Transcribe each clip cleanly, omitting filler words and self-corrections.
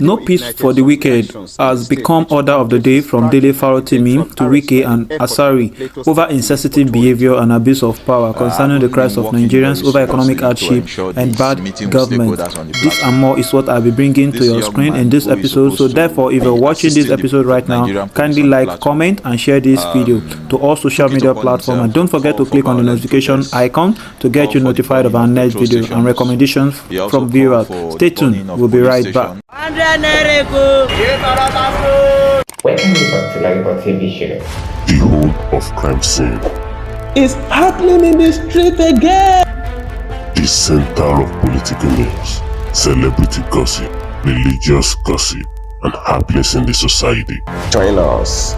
No peace for the wicked has become order of the day from Dele Farotimi to Wike and Asari over insensitive behavior and abuse of power concerning the cries of Nigerians over economic hardship and bad government. This and more is what I'll be bringing to your screen in this episode. So therefore, if you're watching this episode right now, kindly like, comment and share this video to all social media platforms, and don't forget to click on the notification icon to get you notified of our next video and recommendations from viewers. Stay tuned, we'll be right back. Weaponization TV show. The whole of crime scene. It's happening in the street again. The center of political news, celebrity gossip, religious gossip, and happenings in the society. Join us,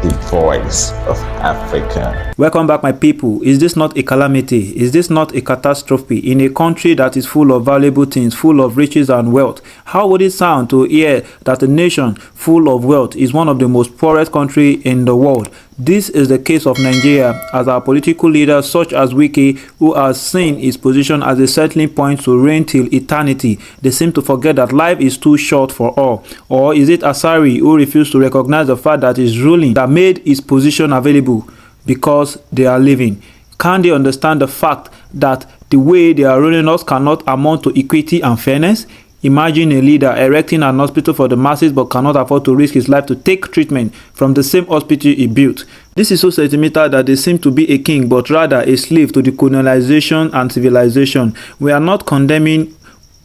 the voice of Africa. Welcome back, my people. Is this not a calamity? Is this not a catastrophe in a country that is full of valuable things, full of riches and wealth? How would it sound to hear that a nation full of wealth is one of the most poorest countries in the world? This is the case of Nigeria, as our political leaders such as Wike, who has seen his position as a settling point to reign till eternity, they seem to forget that life is too short for all. Or is it Asari, who refused to recognize the fact that his ruling that made his position available because they are living? Can they understand the fact that the way they are ruling us cannot amount to equity and fairness? Imagine a leader erecting an hospital for the masses but cannot afford to risk his life to take treatment from the same hospital he built. This is so sentimental that they seem to be a king but rather a slave to the colonization and civilization. We are not condemning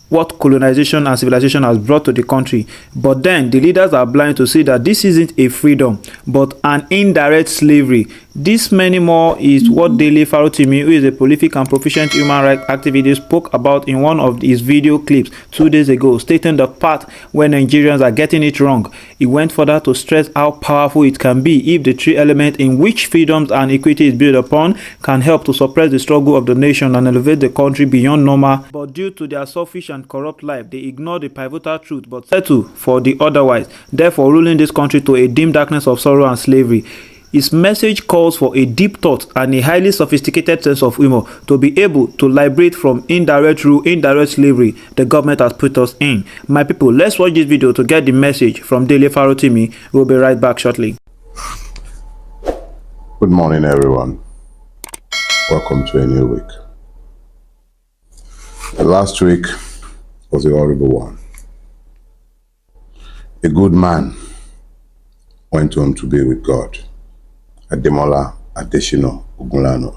what colonization and civilization has brought to the country, but then the leaders are blind to see that this isn't a freedom but an indirect slavery. This many more is what Dele Farotimi, who is a prolific and proficient human rights activist, spoke about in one of his video clips 2 days ago, stating the part where Nigerians are getting it wrong. He went further to stress how powerful it can be if the three elements in which freedoms and equity is built upon can help to suppress the struggle of the nation and elevate the country beyond normal. But due to their selfish and corrupt life, they ignore the pivotal truth but settle for the otherwise, therefore ruling this country to a dim darkness of sorrow and slavery. His message calls for a deep thought and a highly sophisticated sense of humor to be able to liberate from indirect rule, indirect slavery the government has put us in. My people, let's watch this video to get the message from Dele Farotimi. We'll be right back shortly. Good morning, everyone. Welcome to a new week. The last week was a horrible one. A good man went home to be with God. Bola Ahmed.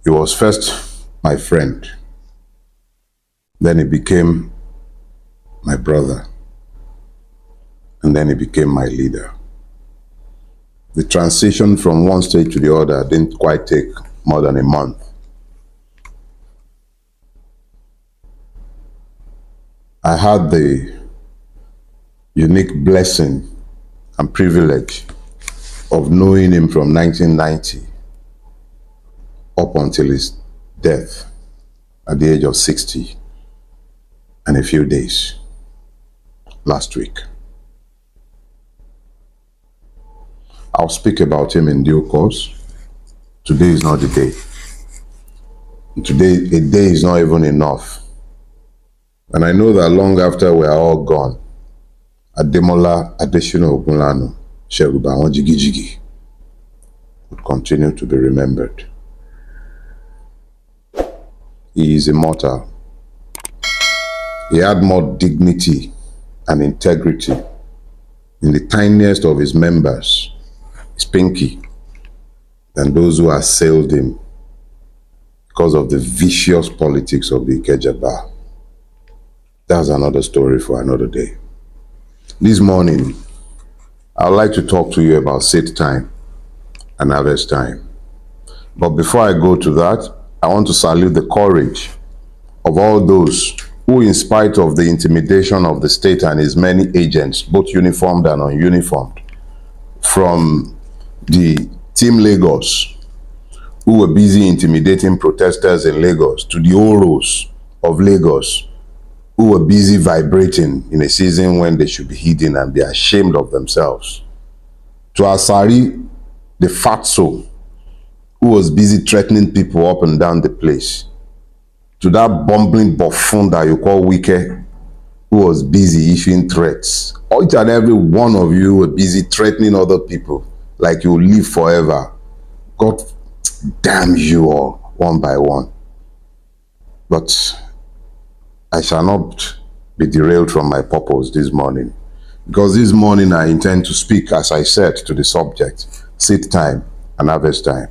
He was first my friend, then he became my brother, and then he became my leader. The transition from one stage to the other didn't quite take more than a month. I had the unique blessing and privilege of knowing him from 1990 up until his death at the age of 60 and a few days last week. I'll speak about him in due course. Today is not the day. Today, a day is not even enough. And I know that long after we are all gone, Ademola Adesina Ogunlanu Sheruba Jigi would continue to be remembered. He is immortal. He had more dignity and integrity in the tiniest of his members, his pinky, than those who assailed him because of the vicious politics of the Ikeja Bar. That's another story for another day. This morning, I would like to talk to you about seed time and harvest time. But before I go to that, I want to salute the courage of all those who, in spite of the intimidation of the state and its many agents, both uniformed and ununiformed, from the Team Lagos, who were busy intimidating protesters in Lagos, to the Oros of Lagos, who were busy vibrating in a season when they should be hidden and be ashamed of themselves, to Asari, the fatso, who was busy threatening people up and down the place, to that bumbling buffoon that you call Wike, who was busy issuing threats. Each and every one of you were busy threatening other people like you'll live forever. God damn you all, one by one. But I shall not be derailed from my purpose this morning. Because this morning I intend to speak, as I said, to the subject, seed time and harvest time.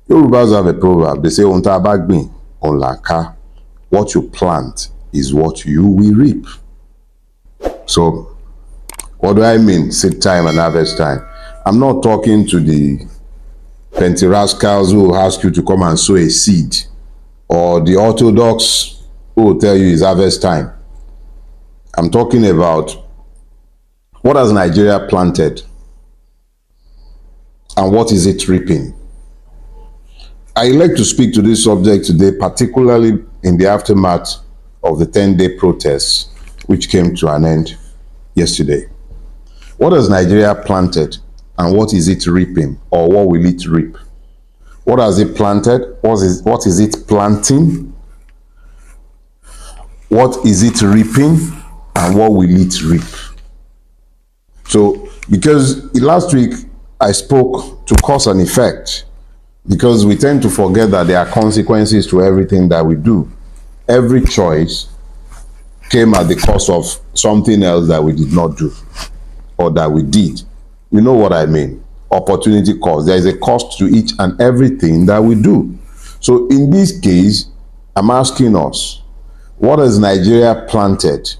Yorubas have a proverb, they say, "Onta bagbin, onlaka." What you plant is what you will reap. So, what do I mean, seed time and harvest time? I'm not talking to the pentirascals who will ask you to come and sow a seed, or the orthodox who will tell you it's harvest time. I'm talking about what has Nigeria planted and what is it reaping? I like to speak to this subject today, particularly in the aftermath of the 10-day protests which came to an end yesterday. What has Nigeria planted and what is it reaping, or what will it reap? What has it planted? What is it planting? What is it reaping and what will it reap? So, because last week I spoke to cause and effect, because we tend to forget that there are consequences to everything that we do. Every choice came at the cost of something else that we did not do or that we did. You know what I mean? Opportunity cost. There is a cost to each and everything that we do. So in this case, I'm asking us, what has Nigeria planted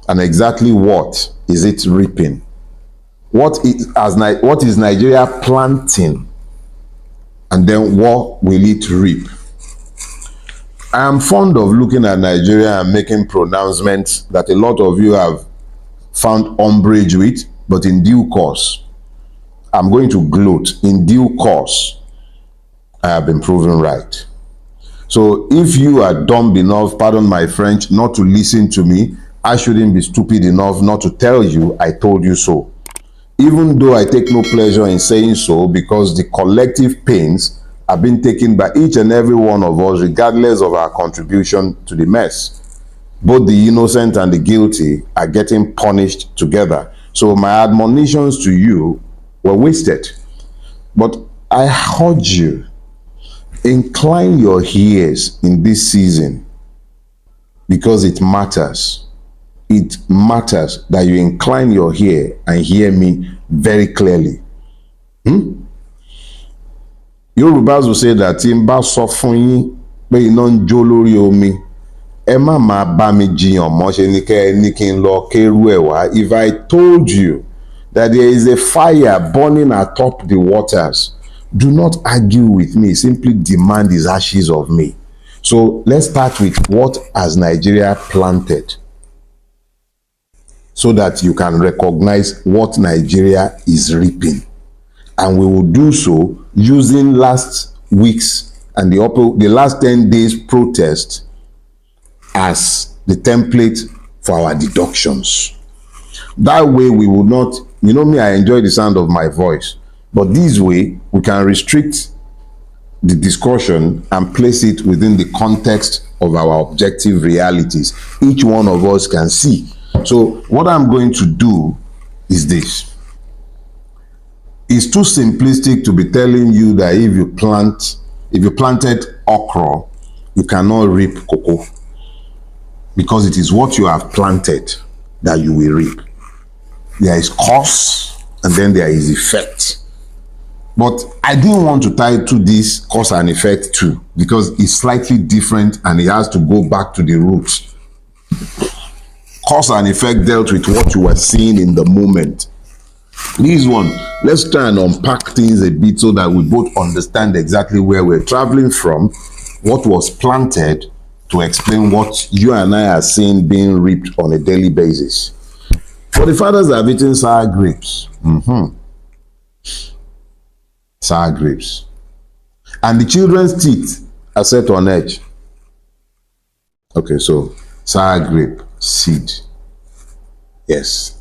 and exactly what is it reaping? What is Nigeria planting? And then what will it reap? I am fond of looking at Nigeria and making pronouncements that a lot of you have found umbrage with, but in due course, I'm going to gloat. In due course, I have been proven right. So if you are dumb enough, pardon my French, not to listen to me, I shouldn't be stupid enough not to tell you I told you so. Even though I take no pleasure in saying so, because the collective pains have been taken by each and every one of us, regardless of our contribution to the mess. Both the innocent and the guilty are getting punished together. So my admonitions to you were wasted. But I urge you, incline your ears in this season, because it matters. It matters that you incline your ear and hear me very clearly. Yorubas will say that Timba sofun pe ina njo lori omi. Ẹ má máa bá mi jiyàn mọ́, ṣe ni kẹ́ ní kí n lọ kéru ẹ̀ wá. If I told you that there is a fire burning atop the waters, do not argue with me. Simply demand his ashes of me. So let's start with what has Nigeria planted, so that you can recognize what Nigeria is reaping. And we will do so using last week's and the last 10 days protest as the template for our deductions. That way we will not, you know me, I enjoy the sound of my voice, but this way we can restrict the discussion and place it within the context of our objective realities. Each one of us can see. So what I'm going to do is this. It's too simplistic to be telling you that if you planted okra, you cannot reap cocoa, because it is what you have planted that you will reap. There is cause and then there is effect. But I didn't want to tie to this cause and effect too, because it's slightly different and it has to go back to the roots. Cause and effect dealt with what you were seeing in the moment. This one, let's try and unpack things a bit so that we both understand exactly where we're traveling from, what was planted, to explain what you and I are seeing being reaped on a daily basis. For the fathers have eaten sour grapes. Sour grapes. And the children's teeth are set on edge. Okay, so sour grape, seed. Yes.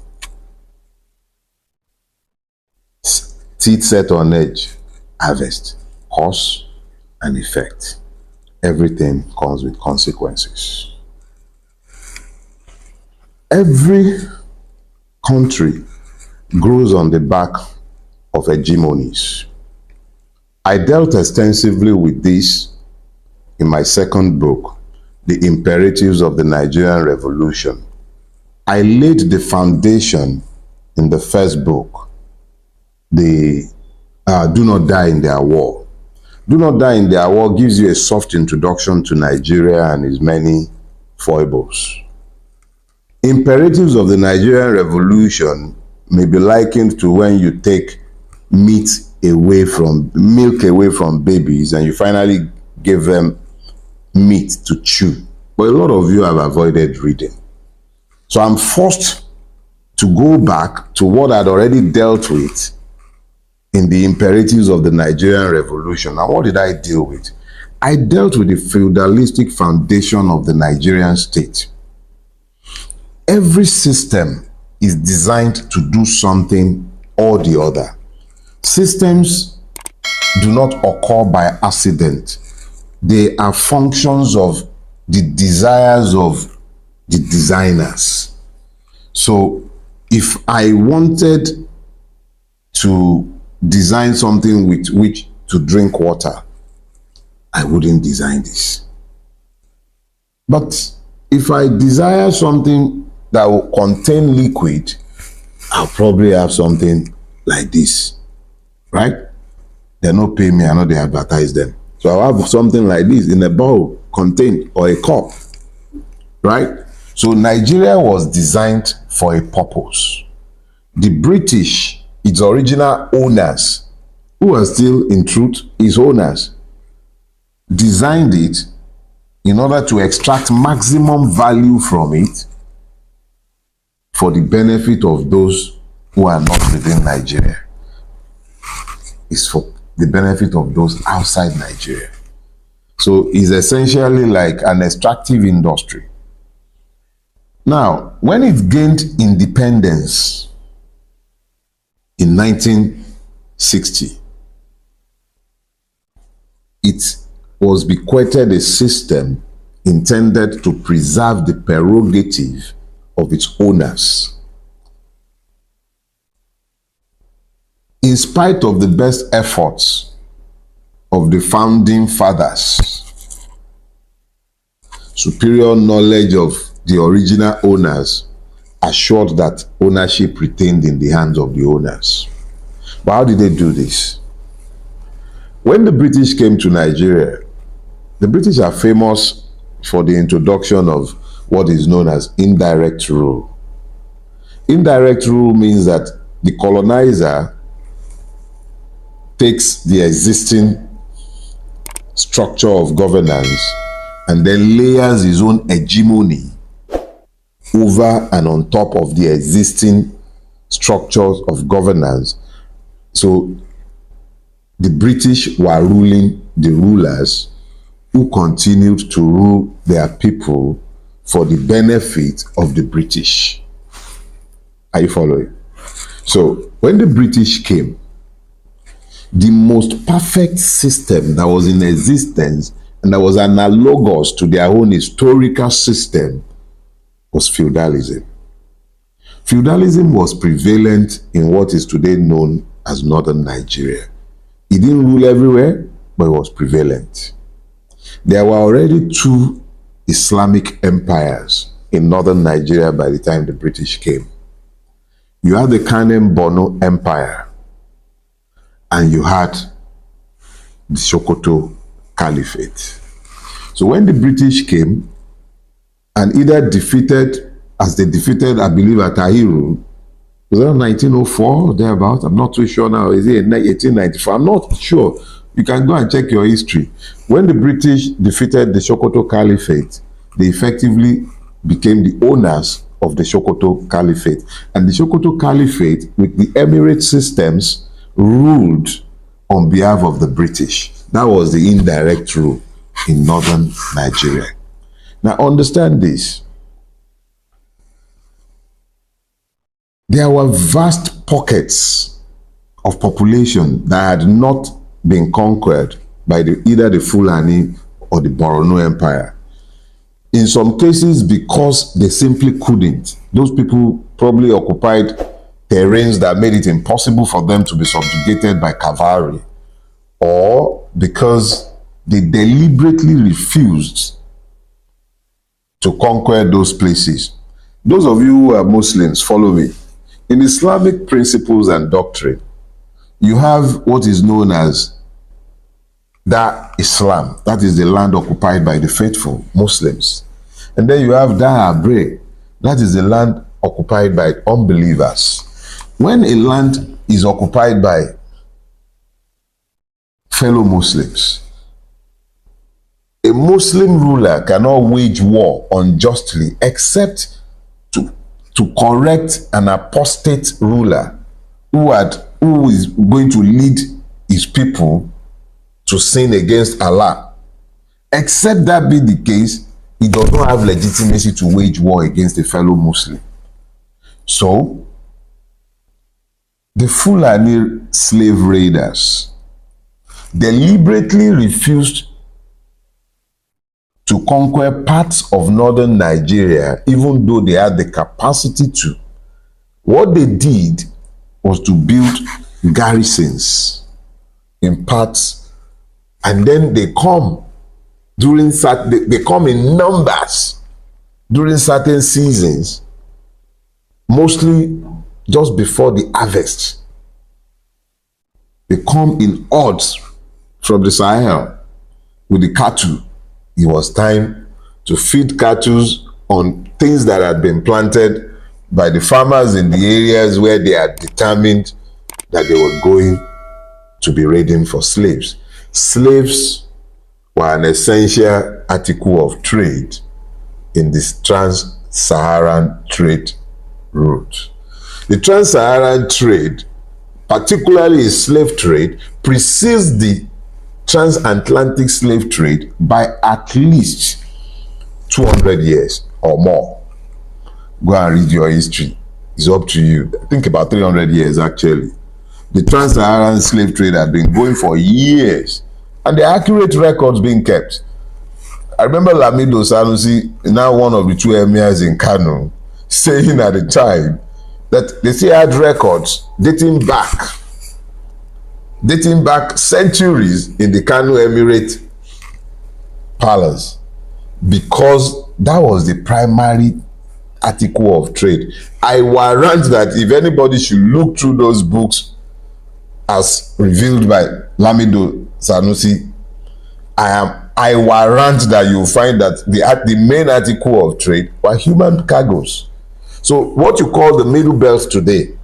Teeth set on edge, harvest, cause and effect. Everything comes with consequences. Every country grows on the back of hegemonies. I dealt extensively with this in my second book, The Imperatives of the Nigerian Revolution. I laid the foundation in the first book, the Do Not Die in Their War. Do Not Die in Their War gives you a soft introduction to Nigeria and its many foibles. Imperatives of the Nigerian Revolution may be likened to when you take milk away from babies and you finally give them meat to chew. But a lot of you have avoided reading. So I'm forced to go back to what I'd already dealt with in the imperatives of the Nigerian Revolution. And what did I deal with? I dealt with the feudalistic foundation of the Nigerian state. Every system is designed to do something or the other. Systems do not occur by accident. They are functions of the desires of the designers. So if I wanted to design something with which to drink water, I wouldn't design this. But if I desire something that will contain liquid, I'll probably have something like this, right? They don't pay me, I know they advertise them. So I'll have something like this in a bowl, contained, or a cup, right? So Nigeria was designed for a purpose. The British, its original owners, who are still in truth its owners, designed it in order to extract maximum value from it for the benefit of those who are not within Nigeria. It's for the benefit of those outside Nigeria. So it's essentially like an extractive industry. Now, when it gained independence in 1960, it was bequeathed a system intended to preserve the prerogative of its owners. In spite of the best efforts of the founding fathers, superior knowledge of the original owners assured that ownership retained in the hands of the owners. But how did they do this? When the British came to Nigeria, the British are famous for the introduction of what is known as indirect rule. Indirect rule means that the colonizer takes the existing structure of governance and then layers his own hegemony over and on top of the existing structures of governance. So the British were ruling the rulers who continued to rule their people for the benefit of the British. Are you following? So when the British came, the most perfect system that was in existence and that was analogous to their own historical system was feudalism. Feudalism was prevalent in what is today known as northern Nigeria. It didn't rule everywhere, but it was prevalent. There were already two Islamic empires in northern Nigeria by the time the British came. You had the Kanem Borno Empire, and you had the Sokoto Caliphate. So when the British came and either defeated, as they defeated, I believe, at Tahiru, was that 1904 or thereabout? I'm not too sure now. Is it 1894? I'm not sure. You can go and check your history. When the British defeated the Sokoto Caliphate, they effectively became the owners of the Sokoto Caliphate. And the Sokoto Caliphate, with the Emirate systems, ruled on behalf of the British. That was the indirect rule in northern Nigeria. Now understand this. There were vast pockets of population that had not been conquered by either the Fulani or the Borno Empire. In some cases, because they simply couldn't. Those people probably occupied terrains that made it impossible for them to be subjugated by cavalry, or because they deliberately refused to conquer those places. Those of you who are Muslims, follow me. In Islamic principles and doctrine, you have what is known as Dar Islam. That is the land occupied by the faithful Muslims. And then you have Dar Abre. That is the land occupied by unbelievers. When a land is occupied by fellow Muslims, a Muslim ruler cannot wage war unjustly except to correct an apostate ruler who is going to lead his people to sin against Allah. Except that be the case, he does not have legitimacy to wage war against a fellow Muslim. So, the Fulani slave raiders deliberately refused to conquer parts of northern Nigeria, even though they had the capacity to. What they did was to build garrisons in parts, and then they come they come in numbers during certain seasons, mostly just before the harvest. They come in hordes from the Sahel with the cattle. It was time to feed cattle on things that had been planted by the farmers in the areas where they had determined that they were going to be raiding for slaves. Slaves were an essential article of trade in this trans-Saharan trade route. The trans-Saharan trade, particularly slave trade, precedes the transatlantic slave trade by at least 200 years or more. Go and read your history. It's up to you. I think about 300 years actually. The trans-Saharan slave trade had been going for years, and the accurate records being kept. I remember Lamido Sanusi, now one of the two emirs in Kano, saying at the time that they still had records dating back centuries in the Kano Emirate palace, because that was the primary article of trade. I warrant that if anybody should look through those books as revealed by Lamido Sanusi, I warrant that you'll find that the main article of trade were human cargoes. So what you call the Middle Belt today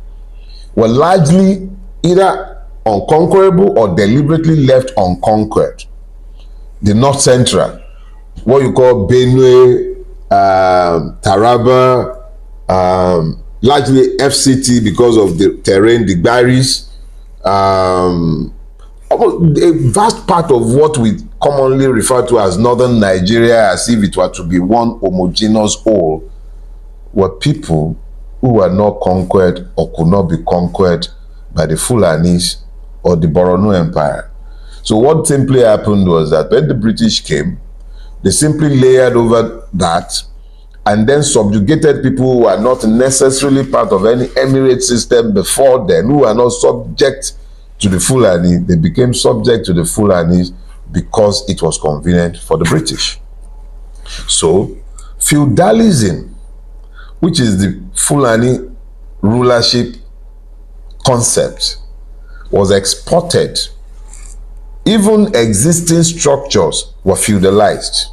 were largely either unconquerable or deliberately left unconquered. The North Central, what you call Benue, Taraba, largely FCT because of the terrain, the Gbaris, a vast part of what we commonly refer to as northern Nigeria, as if it were to be one homogeneous whole, were people who were not conquered or could not be conquered by the Fulanis or the Borno Empire. So what simply happened was that when the British came, they simply layered over that and then subjugated people who were not necessarily part of any emirate system before then, who were not subject to the Fulani. They became subject to the Fulanis because it was convenient for the British. So feudalism, which is the Fulani rulership concept, was exported. Even existing structures were feudalized.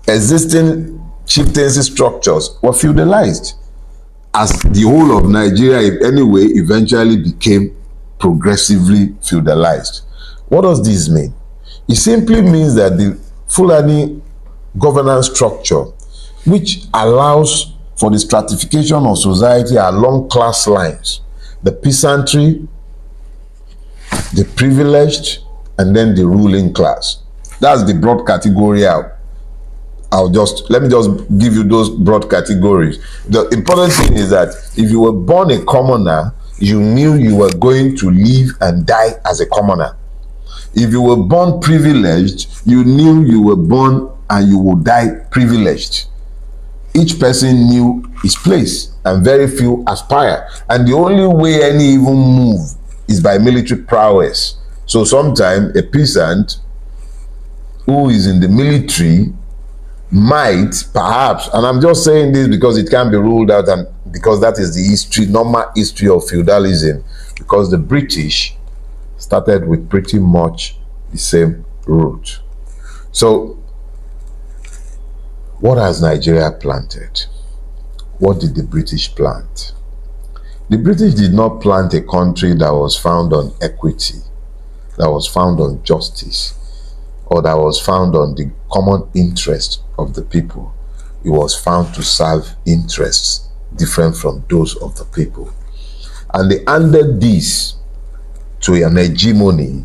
Existing chieftaincy structures were feudalized, as the whole of Nigeria, anyway, eventually became progressively feudalized. What does this mean? It simply means that the Fulani governance structure, which allows for the stratification of society along class lines, the peasantry, the privileged, and then the ruling class. That's the broad category out. Let me just give you those broad categories. The important thing is that if you were born a commoner, you knew you were going to live and die as a commoner. If you were born privileged, you knew you were born and you will die privileged. Each person knew his place and very few aspire. And the only way any even move is by military prowess. So sometimes a peasant who is in the military might perhaps, and I'm just saying this because it can't be ruled out, and because that is the history, normal history of feudalism, because the British started with pretty much the same route. So what has Nigeria planted? What did the British plant? The British did not plant a country that was found on equity, that was found on justice, or that was found on the common interest of the people. It was found to serve interests different from those of the people. And they handed this to an hegemony.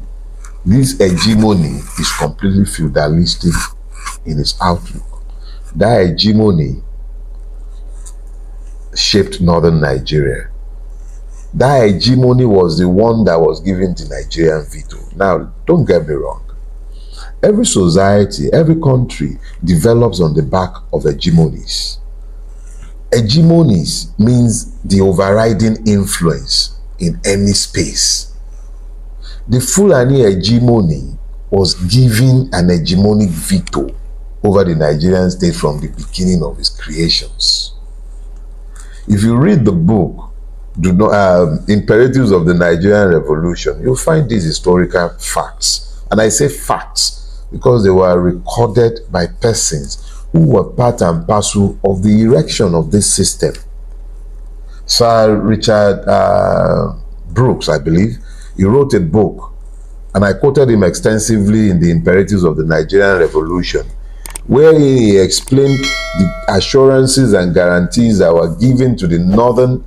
This hegemony is completely feudalistic in its outlook. That hegemony shaped northern Nigeria. That hegemony was the one that was given the Nigerian veto. Now, don't get me wrong. Every society, every country develops on the back of hegemonies. Hegemonies means the overriding influence in any space. The Fulani hegemony was given an hegemonic veto over the Nigerian state from the beginning of its creations. If you read the book, Imperatives of the Nigerian Revolution, you'll find these historical facts. And I say facts because they were recorded by persons who were part and parcel of the erection of this system. Sir Richard Brooks, I believe, he wrote a book, and I quoted him extensively in the Imperatives of the Nigerian Revolution, wherein he explained the assurances and guarantees that were given to the northern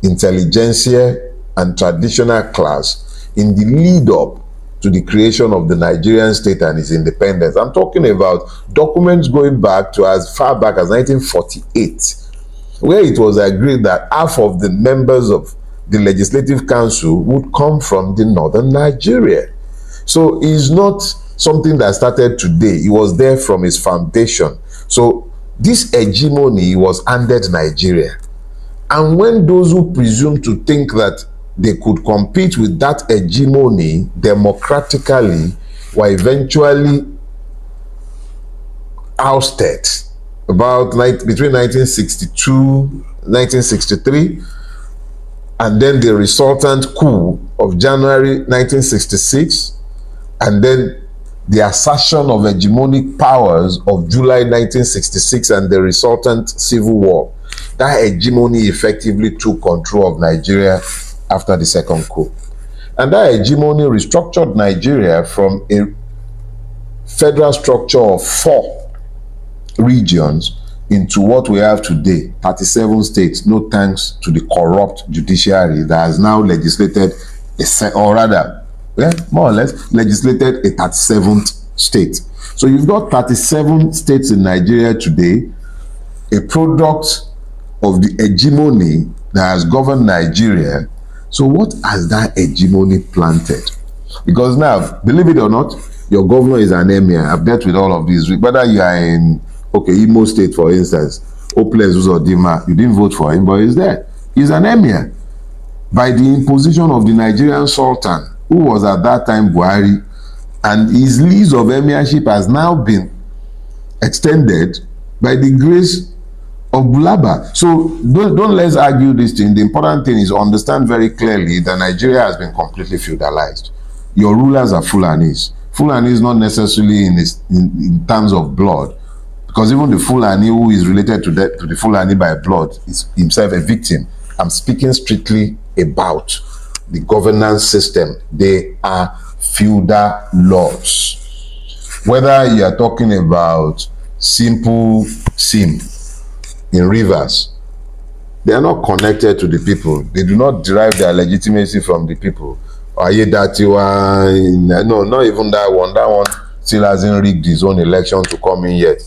intelligentsia and traditional class in the lead up to the creation of the Nigerian state and its independence. I'm talking about documents going back to as far back as 1948, where it was agreed that half of the members of the Legislative Council would come from the northern Nigeria. So it's not something that started today. It was there from its foundation. So this hegemony was handed Nigeria. And when those who presume to think that they could compete with that hegemony democratically were eventually ousted between 1962, 1963, and then the resultant coup of January 1966, and then the assertion of hegemonic powers of July 1966 and the resultant civil war. That hegemony effectively took control of Nigeria after the second coup. And that hegemony restructured Nigeria from a federal structure of 4 regions into what we have today, 37 states, no thanks to the corrupt judiciary that has now legislated, more or less, legislated a 37th state. So you've got 37 states in Nigeria today, a product of the hegemony that has governed Nigeria. So what has that hegemony planted? Because now, believe it or not, your governor is an emir. I've dealt with all of these. Whether you are in, Imo State, for instance, Oples Uzodima, you didn't vote for him, but he's there. He's an emir by the imposition of the Nigerian Sultan, who was at that time Buhari, and his lease of emirship has now been extended by the grace of Bulaba. So don't let's argue this thing. The important thing is understand very clearly that Nigeria has been completely feudalized. Your rulers are Fulanis. Fulanis not necessarily in terms of blood, because even the Fulani who is related to the Fulani by blood is himself a victim. I'm speaking strictly about the governance system. They are feudal lords. Whether you are talking about simple sim in rivers, they are not connected to the people. They do not derive their legitimacy from the people. Ayedatiwa, no, not even that one. That one still hasn't rigged his own election to come in yet.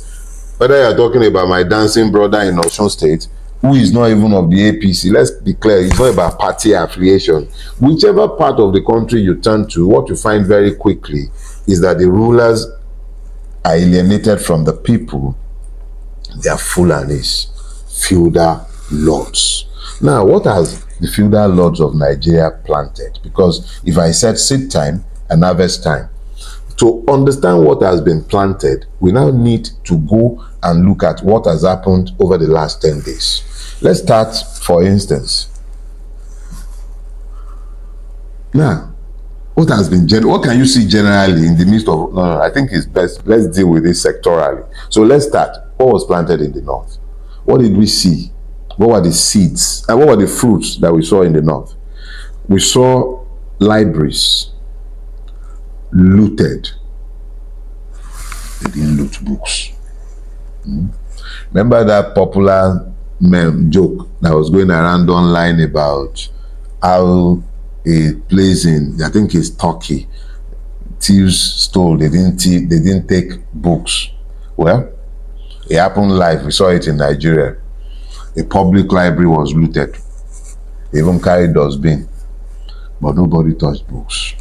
Whether you are talking about my dancing brother in Osun State, who is not even of the APC, let's be clear, it's not about party affiliation. Whichever part of the country you turn to, what you find very quickly is that the rulers are alienated from the people, they are Fulanis, feudal lords. Now, what has the feudal lords of Nigeria planted? Because if I said seed time and harvest time, to understand what has been planted, we now need to go and look at what has happened over the last 10 days. Let's start, for instance. Now, what has been what can you see generally in the midst of I think it's best let's deal with this sectorally. So let's start. What was planted in the north? What did we see? What were the seeds and what were the fruits that we saw in the north? We saw libraries looted. They didn't loot books. Remember that popular meme joke that was going around online about how a place in, I think it's Turkey, thieves stole, they didn't take books. Well, it happened live. We saw it in Nigeria. A public library was looted. They even carried dustbin, but nobody touched books.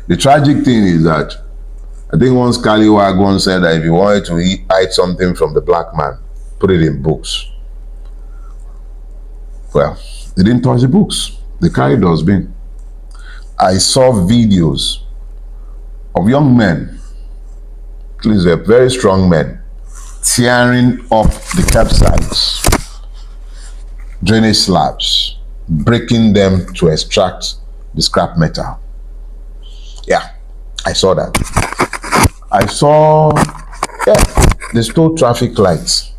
The tragic thing is that I think once Scallywag once said that if you wanted to hide something from the black man, put it in books. Well, they didn't touch the books. They carried dustbin. I saw videos of young men, these were very strong men, tearing up the campsites, drainage slabs, breaking them to extract the scrap metal. Yeah, I saw that. I saw, they stole traffic lights.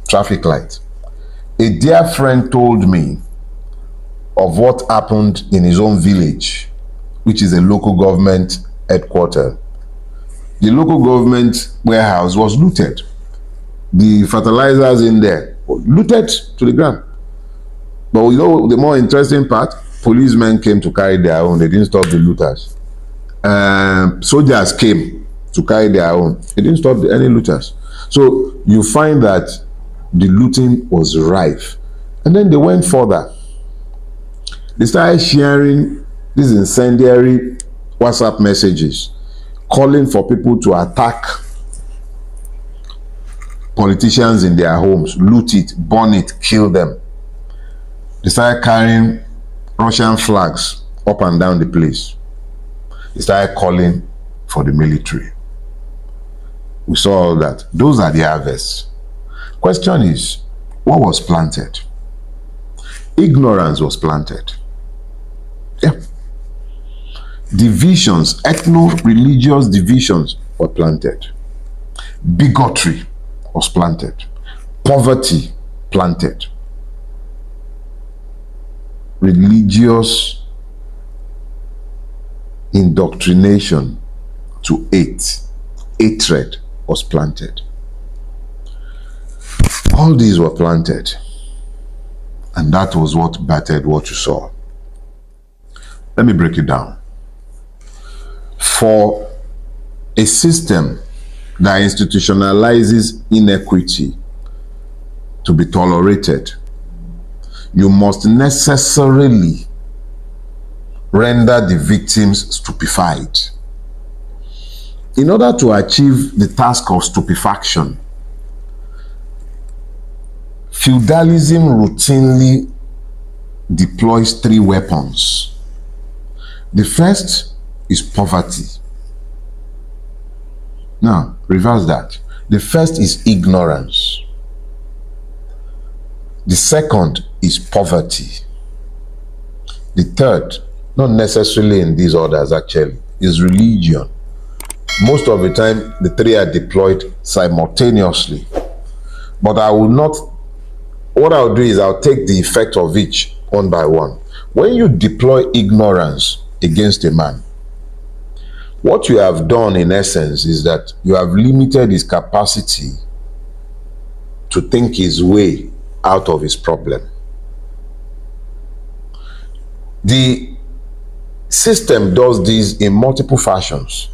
Traffic light. A dear friend told me of what happened in his own village, which is a local government headquarters. The local government warehouse was looted. The fertilizers in there were looted to the ground. But you know the more interesting part? Policemen came to carry their own. They didn't stop the looters. Soldiers came to carry their own. They didn't stop any looters. So you find that the looting was rife. And then they went further. They started sharing these incendiary WhatsApp messages, calling for people to attack politicians in their homes, loot it, burn it, kill them. They started carrying Russian flags up and down the place. They started calling for the military. We saw all that. Those are the harvests. Question is, what was planted? Ignorance was planted. Yeah. Divisions, ethno-religious divisions were planted. Bigotry was planted. Poverty planted. Religious indoctrination to hatred was planted. All these were planted, and that was what battered what you saw. Let me break it down. For a system that institutionalizes inequity to be tolerated, you must necessarily render the victims stupefied. In order to achieve the task of stupefaction, feudalism routinely deploys 3 weapons. The first is poverty. Now, reverse that. The first is ignorance. The second is poverty. The third, not necessarily in these orders actually, is religion. Most of the time, the 3 are deployed simultaneously. But I will not, what I'll do is I'll take the effect of each one by one. When you deploy ignorance against a man, what you have done in essence is that you have limited his capacity to think his way out of his problem. The system does this in multiple fashions,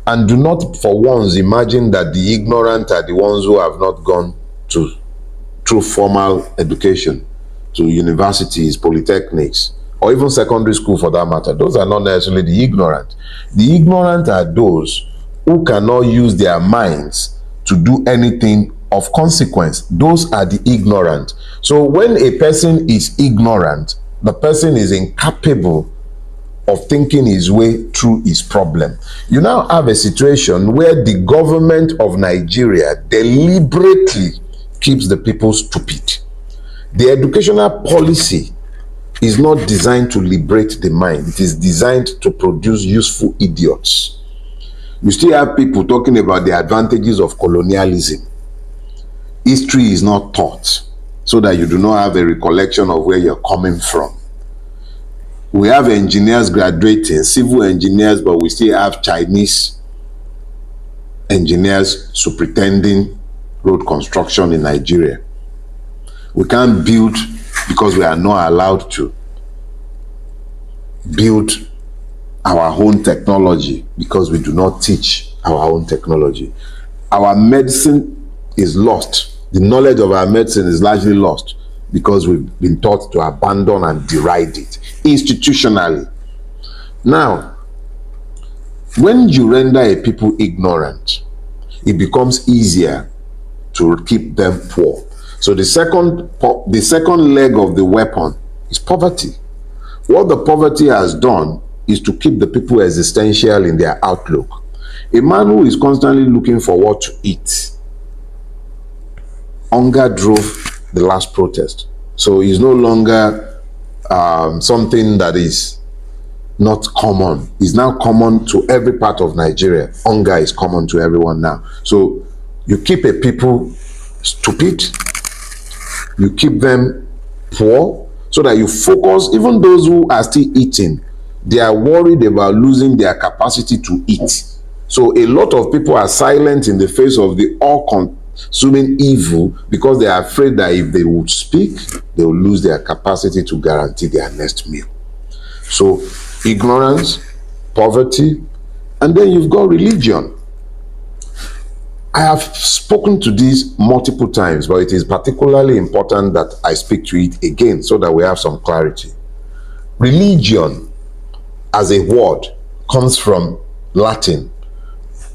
and do not for once imagine that the ignorant are the ones who have not gone through formal education, to universities, polytechnics, or even secondary school for that matter, those are not necessarily the ignorant. The ignorant are those who cannot use their minds to do anything of consequence. Those are the ignorant. So when a person is ignorant, the person is incapable of thinking his way through his problem. You now have a situation where the government of Nigeria deliberately keeps the people stupid. The educational policy is not designed to liberate the mind. It is designed to produce useful idiots. You still have people talking about the advantages of colonialism. History is not taught so that you do not have a recollection of where you're coming from. We have engineers graduating, civil engineers, but we still have Chinese engineers superintending road construction in Nigeria. We can't build because we are not allowed to build our own technology because we do not teach our own technology. Our medicine is lost. The knowledge of our medicine is largely lost because we've been taught to abandon and deride it institutionally. Now, when you render a people ignorant, it becomes easier to keep them poor. So the second leg of the weapon is poverty. What the poverty has done is to keep the people existential in their outlook. A man who is constantly looking for what to eat. Hunger drove the last protest. So it's no longer something that is not common. It's now common to every part of Nigeria. Hunger is common to everyone now. So you keep a people stupid, you keep them poor, so that you focus, even those who are still eating, they are worried about losing their capacity to eat. So a lot of people are silent in the face of the all-consuming evil because they are afraid that if they would speak, they will lose their capacity to guarantee their next meal. So ignorance, poverty, and then you've got religion. I have spoken to this multiple times, but it is particularly important that I speak to it again so that we have some clarity. Religion as a word comes from Latin,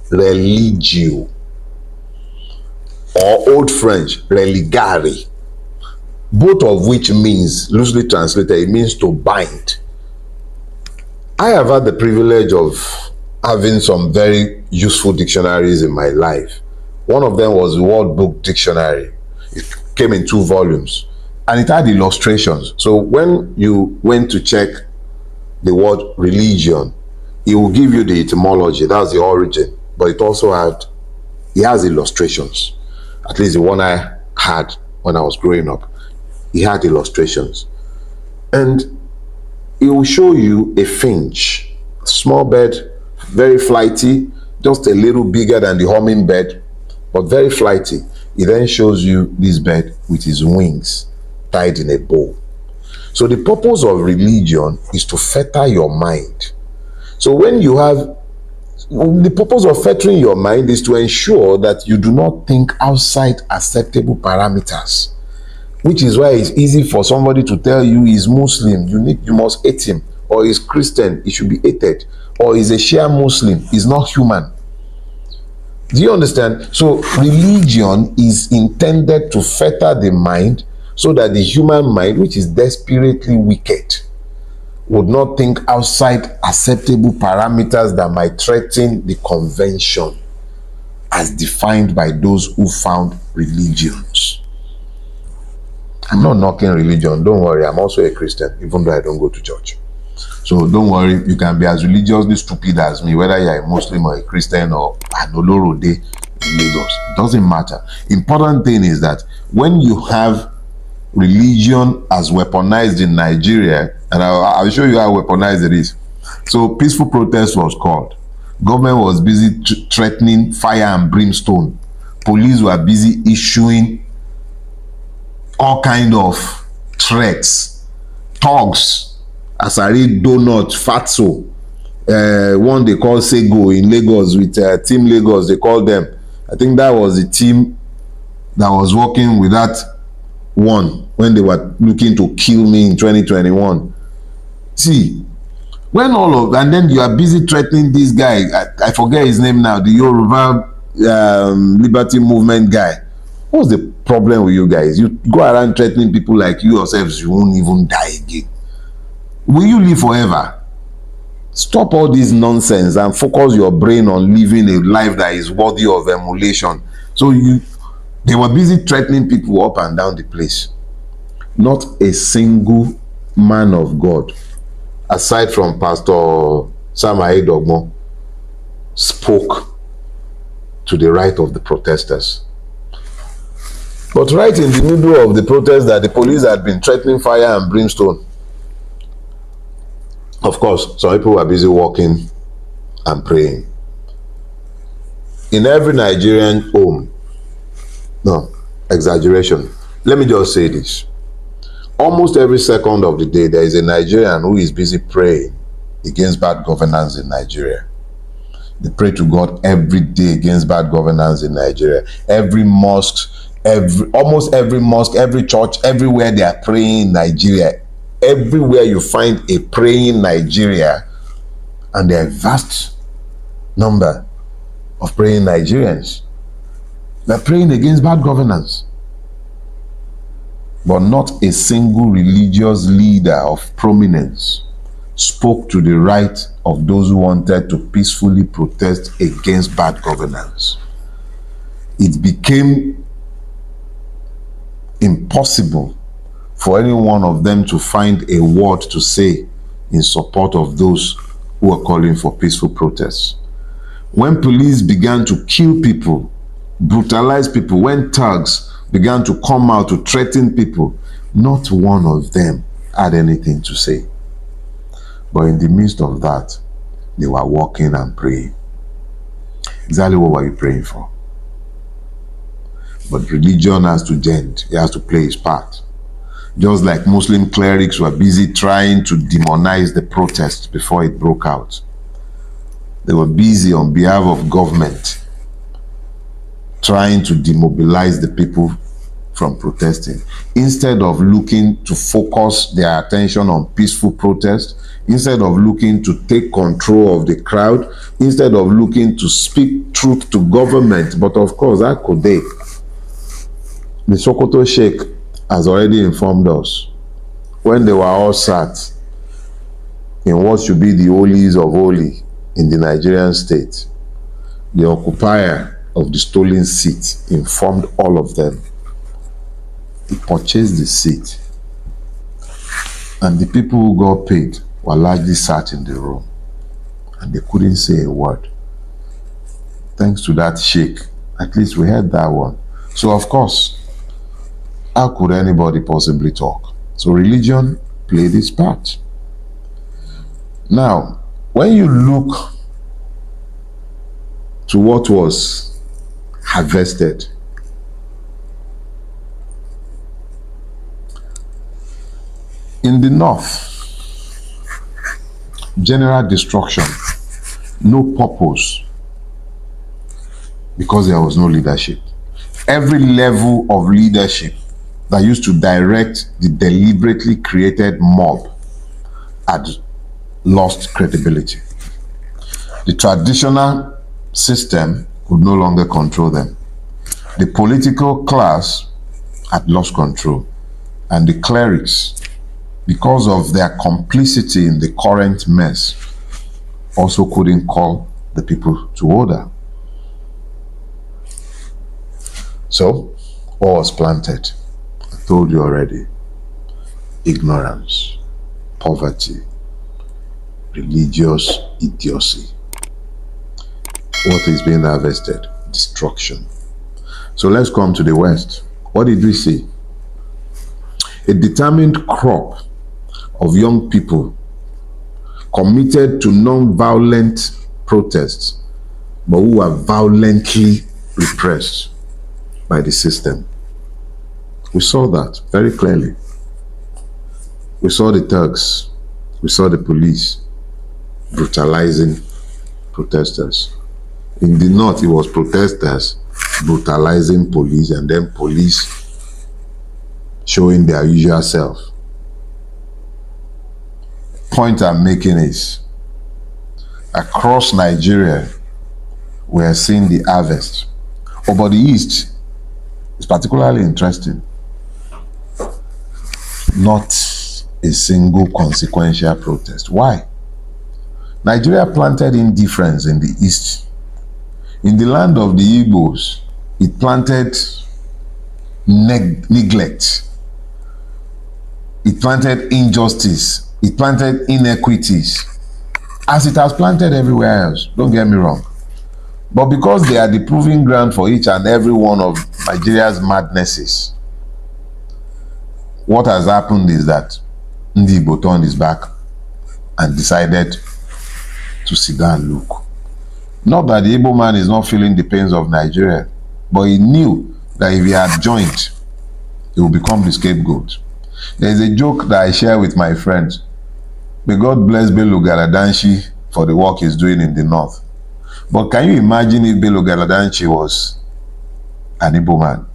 religio, or Old French, religare, both of which means, loosely translated, it means to bind. I have had the privilege of having some very useful dictionaries in my life. One of them was the World Book Dictionary. It came in 2 volumes and it had illustrations. So when you went to check the word religion, it will give you the etymology, that's the origin, but it has illustrations. At least the one I had when I was growing up, it had illustrations. And it will show you a finch, a small bird, very flighty, just a little bigger than the hummingbird, but very flighty. It then shows you this bird with his wings tied in a bow. So the purpose of religion is to fetter your mind. So when you have, the purpose of fettering your mind is to ensure that you do not think outside acceptable parameters, which is why it's easy for somebody to tell you he's Muslim, you must hate him, or he's Christian, he should be hated, or he's a Shia Muslim, he's not human. Do you understand? So religion is intended to fetter the mind so that the human mind, which is desperately wicked, would not think outside acceptable parameters that might threaten the convention as defined by those who found religions. I'm not knocking religion, don't worry, I'm also a Christian, even though I don't go to church. So don't worry, you can be as religiously stupid as me, whether you're a Muslim or a Christian or an Olorode in Lagos. It doesn't matter. Important thing is that when you have religion as weaponized in Nigeria, and I'll show you how weaponized it is. So peaceful protest was called. Government was busy threatening fire and brimstone. Police were busy issuing all kind of threats. Thugs, Asari, Donut, Fatso, one they call Sego in Lagos with Team Lagos, they call them. I think that was the team that was working with that one when they were looking to kill me in 2021. See, when all of, and then you are busy threatening this guy, I forget his name now, the Yoruba Liberty Movement guy. What's the problem with you guys? You go around threatening people like you yourselves, you won't even die again. Will you live forever? Stop all this nonsense and focus your brain on living a life that is worthy of emulation. So they were busy threatening people up and down the place. Not a single man of God, aside from Pastor Sam Aidogmo, spoke to the right of the protesters. But right in the middle of the protest that the police had been threatening fire and brimstone, of course, some people were busy walking and praying. In every Nigerian home, no, exaggeration, let me just say this. Almost every second of the day, there is a Nigerian who is busy praying against bad governance in Nigeria. They pray to God every day against bad governance in Nigeria. Every mosque, almost every mosque, every church, everywhere they are praying in Nigeria. Everywhere you find a praying Nigeria, and there are a vast number of praying Nigerians. They're praying against bad governance. But not a single religious leader of prominence spoke to the right of those who wanted to peacefully protest against bad governance. It became impossible for any one of them to find a word to say in support of those who are calling for peaceful protests. When police began to kill people, brutalize people, when thugs began to come out to threaten people, not one of them had anything to say. But in the midst of that, they were walking and praying. Exactly what were you praying for? But religion has to gent, it has to play its part. Just like Muslim clerics were busy trying to demonize the protest before it broke out. They were busy on behalf of government trying to demobilize the people from protesting. Instead of looking to focus their attention on peaceful protest, instead of looking to take control of the crowd, instead of looking to speak truth to government, but of course, how could they? The Sokoto Sheikh has already informed us, when they were all sat in what should be the holies of holy in the Nigerian state, the occupier of the stolen seat informed all of them. He purchased the seat, and the people who got paid were largely sat in the room, and they couldn't say a word. Thanks to that sheikh, at least we heard that one. So of course, how could anybody possibly talk? So religion played its part. Now, when you look to what was harvested, in the north, general destruction, no purpose, because there was no leadership. Every level of leadership that used to direct the deliberately created mob had lost credibility. The traditional system could no longer control them. The political class had lost control, and the clerics, because of their complicity in the current mess, also couldn't call the people to order. So, what was planted? I told you already. Ignorance, poverty, religious idiocy. What is being harvested? Destruction. So let's come to the West. What did we see? A determined crop of young people committed to non-violent protests, but who were violently repressed by the system. We saw that very clearly. We saw the thugs, we saw the police brutalizing protesters. In the north, it was protesters brutalizing police, and then police showing their usual self. point I'm making is, across Nigeria, we are seeing the harvest. Oh, but the East is particularly interesting. Not a single consequential protest. Why? Nigeria planted indifference in the East. In the land of the Igbos, it planted neglect. It planted injustice. It planted inequities, as it has planted everywhere else. Don't get me wrong. But because they are the proving ground for each and every one of Nigeria's madnesses, what has happened is that Ndi Igbo turned his back and decided to sit down and look. Not that the Igbo man is not feeling the pains of Nigeria, but he knew that if he had joined, he would become the scapegoat. There is a joke that I share with my friends. May God bless Bello Galadanchi for the work he's doing in the north. But can you imagine if Bello Galadanchi was an Igbo man?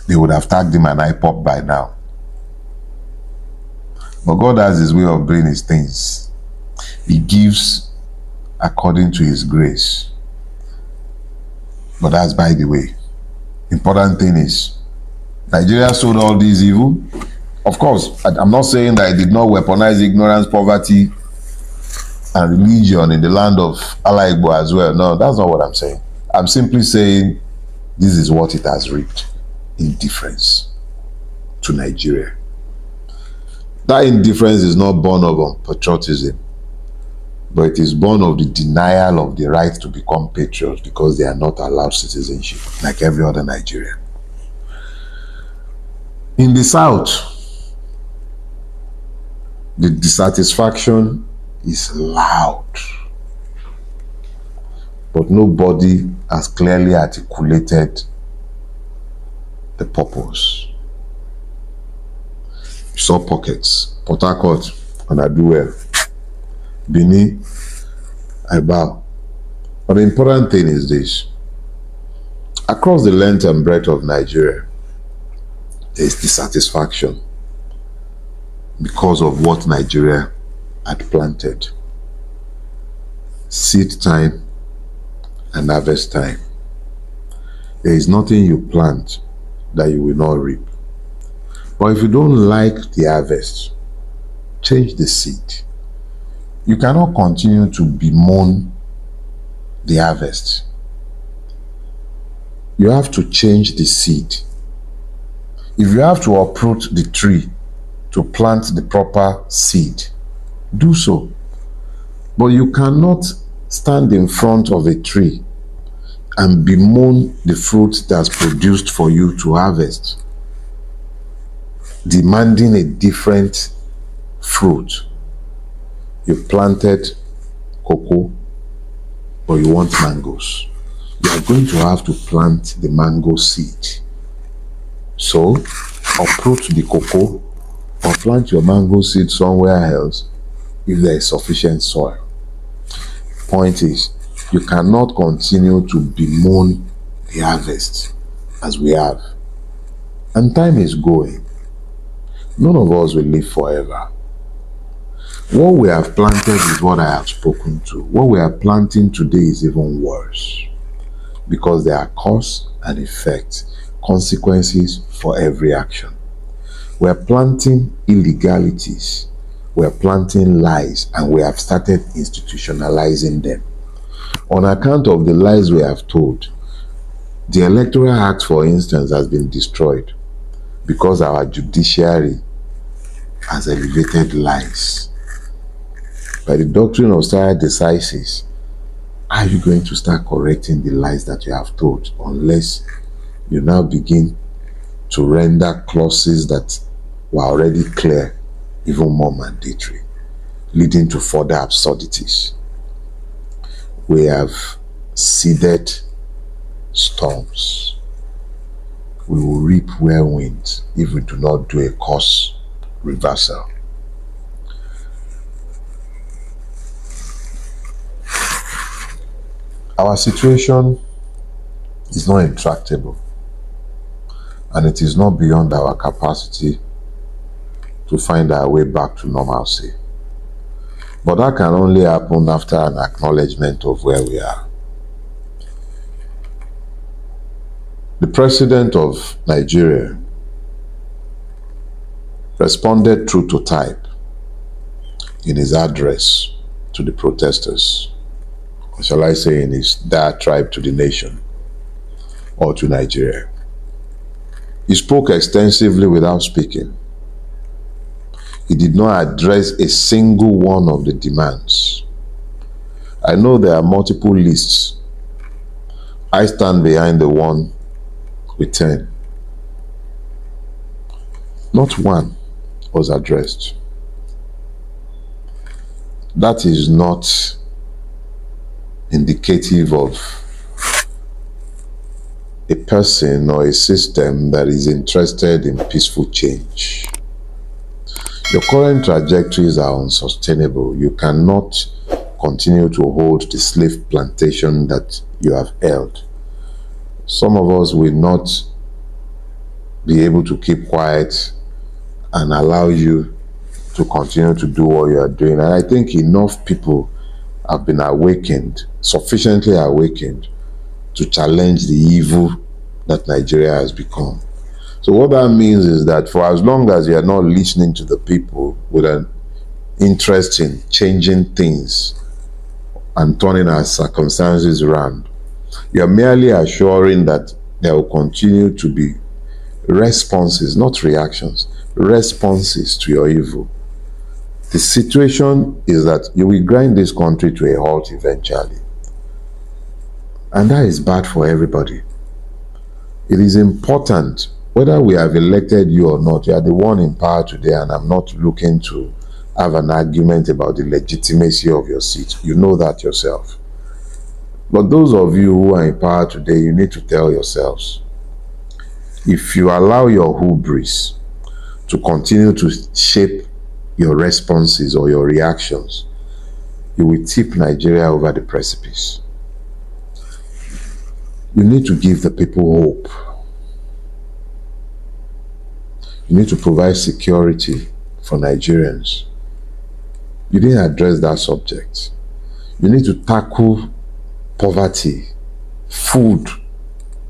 They would have tagged him an IPOP by now. But God has his way of doing his things. He gives according to his grace. But that's by the way. Important thing is, Nigeria sold all this evil. Of course, I'm not saying that I did not weaponize ignorance, poverty, and religion in the land of Ala Igbo as well. No, that's not what I'm saying. I'm simply saying this is what it has reaped. Indifference to Nigeria. That indifference is not born of patriotism, but it is born of the denial of the right to become patriots because they are not allowed citizenship like every other Nigerian. In the South, the dissatisfaction is loud, but nobody has clearly articulated the purpose. You saw pockets, Port Harcourt, and Aduel, Bini, Ibao. But the important thing is this: across the length and breadth of Nigeria, there is dissatisfaction because of what Nigeria had planted. Seed time and harvest time. There is nothing you plant that you will not reap. But if you don't like the harvest, change the seed. You cannot continue to bemoan the harvest. You have to change the seed. If you have to uproot the tree to plant the proper seed, do so. But you cannot stand in front of a tree and bemoan the fruit that's produced for you to harvest, demanding a different fruit. You planted cocoa, but you want mangoes. You are going to have to plant the mango seed. So, uproot the cocoa or plant your mango seed somewhere else if there is sufficient soil. Point is, you cannot continue to bemoan the harvest as we have. And time is going. None of us will live forever. What we have planted is what I have spoken to. What we are planting today is even worse, because there are cause and effect, consequences for every action. We are planting illegalities, we are planting lies, and we have started institutionalizing them. On account of the lies we have told, the Electoral Act, for instance, has been destroyed because our judiciary has elevated lies. By the doctrine of stare decisis, how are you going to start correcting the lies that you have told unless you now begin to render clauses that were already clear even more mandatory, leading to further absurdities? We have seeded storms. We will reap whirlwinds if we do not do a course reversal. Our situation is not intractable, and it is not beyond our capacity to find our way back to normalcy. But that can only happen after an acknowledgement of where we are. The president of Nigeria responded true to type in his address to the protesters, or shall I say in his diatribe to the nation or to Nigeria. He spoke extensively without speaking. He did not address a single one of the demands. I know there are multiple lists. I stand behind the one with 10. Not one was addressed. That is not indicative of a person or a system that is interested in peaceful change. Your current trajectories are unsustainable. You cannot continue to hold the slave plantation that you have held. Some of us will not be able to keep quiet and allow you to continue to do what you are doing. And I think enough people have been awakened, sufficiently awakened, to challenge the evil that Nigeria has become. So what that means is that for as long as you are not listening to the people with an interest in changing things and turning our circumstances around, you are merely assuring that there will continue to be responses, not reactions, responses to your evil. The situation is that you will grind this country to a halt eventually. And that is bad for everybody. It is important, whether we have elected you or not, you are the one in power today, and I'm not looking to have an argument about the legitimacy of your seat. You know that yourself. But those of you who are in power today, you need to tell yourselves, if you allow your hubris to continue to shape your responses or your reactions, you will tip Nigeria over the precipice. You need to give the people hope. You need to provide security for Nigerians. You didn't address that subject. You need to tackle poverty, food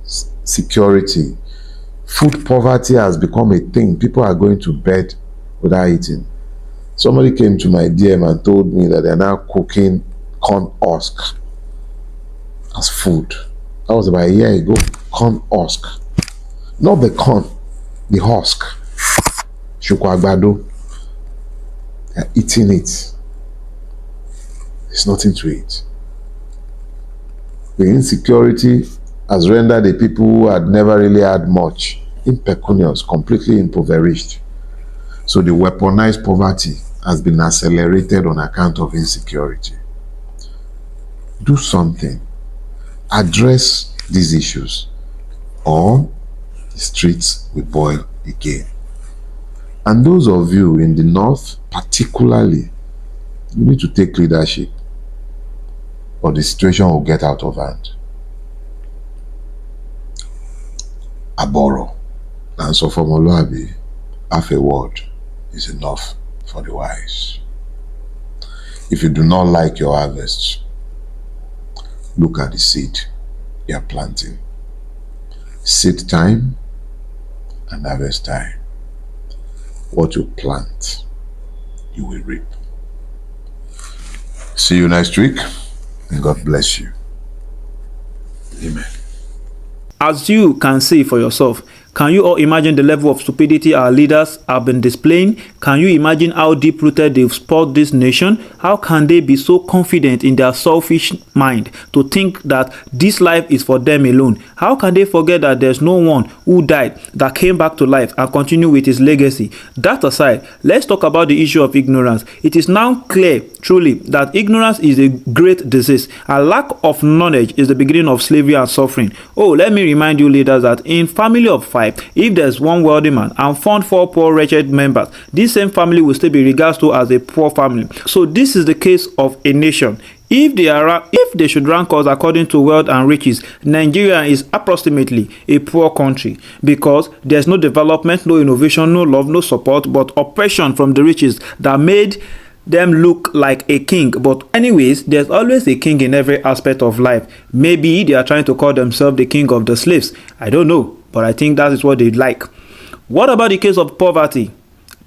security. Food poverty has become a thing. People are going to bed without eating. Somebody came to my DM and told me that they're now cooking corn husk as food. That was about a year ago. Corn husk. Not the corn, the husk. Shukwagbado. They're eating it. There's nothing to eat. The insecurity has rendered the people who had never really had much impecunious, completely impoverished. So the weaponized poverty has been accelerated on account of insecurity. Do something. Address these issues, or the streets will boil again. And those of you in the north, particularly, you need to take leadership, or the situation will get out of hand. Aboro. And so for Moluabi, half a word is enough for the wise. If you do not like your harvest, look at the seed you are planting. Seed time and harvest time. What you plant, you will reap. See you next week, and God bless you. Amen. As you can see for yourself, can you all imagine the level of stupidity our leaders have been displaying? Can you imagine how deep-rooted they've spoiled this nation? How can they be so confident in their selfish mind to think that this life is for them alone? How can they forget that there's no one who died that came back to life and continued with his legacy? That aside, let's talk about the issue of ignorance. It is now clear, truly, that ignorance is a great disease. A lack of knowledge is the beginning of slavery and suffering. Oh, let me remind you leaders that in family of 5, if there's one wealthy man and found 4 poor wretched members, this same family will still be regarded to as a poor family. So this is the case of a nation. If they should rank us according to wealth and riches, Nigeria is approximately a poor country because there's no development, no innovation, no love, no support, but oppression from the riches that made them look like a king. But anyways, there's always a king in every aspect of life. Maybe they are trying to call themselves the king of the slaves. I don't know, but I think that is what they'd like. What about the case of poverty?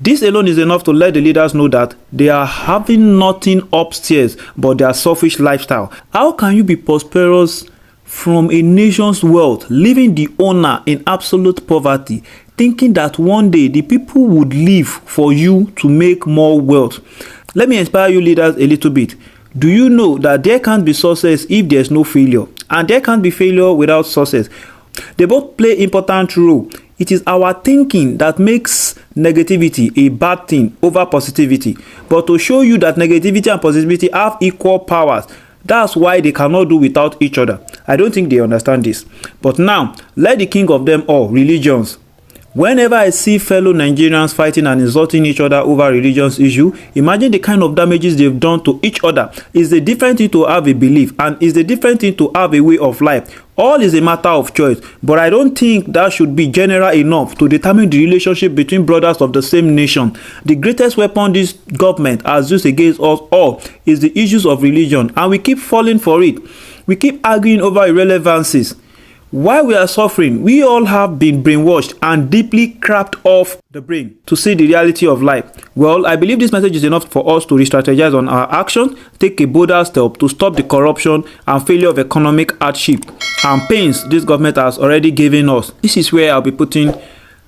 This alone is enough to let the leaders know that they are having nothing upstairs but their selfish lifestyle. How can you be prosperous from a nation's wealth, leaving the owner in absolute poverty, thinking that one day the people would live for you to make more wealth? Let me inspire you leaders a little bit. Do you know that there can't be success if there's no failure? And there can't be failure without success. They both play important role. It is our thinking that makes negativity a bad thing over positivity. But to show you that negativity and positivity have equal powers, that's why they cannot do without each other. I don't think they understand this. But now, let the king of them all, religions. Whenever I see fellow Nigerians fighting and insulting each other over religious issue, imagine the kind of damages they've done to each other. It's a different thing to have a belief, and it's a different thing to have a way of life. All is a matter of choice, but I don't think that should be general enough to determine the relationship between brothers of the same nation. The greatest weapon this government has used against us all is the issues of religion, and we keep falling for it. We keep arguing over irrelevancies. While we are suffering, we all have been brainwashed and deeply crapped off the brain to see the reality of life. Well, I believe this message is enough for us to re-strategize on our actions, take a bolder step to stop the corruption and failure of economic hardship and pains this government has already given us. This is where I'll be putting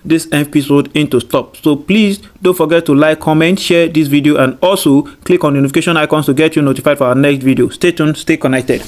this episode into stop. So please don't forget to like, comment, share this video, and also click on the notification icons to get you notified for our next video. Stay tuned, stay connected.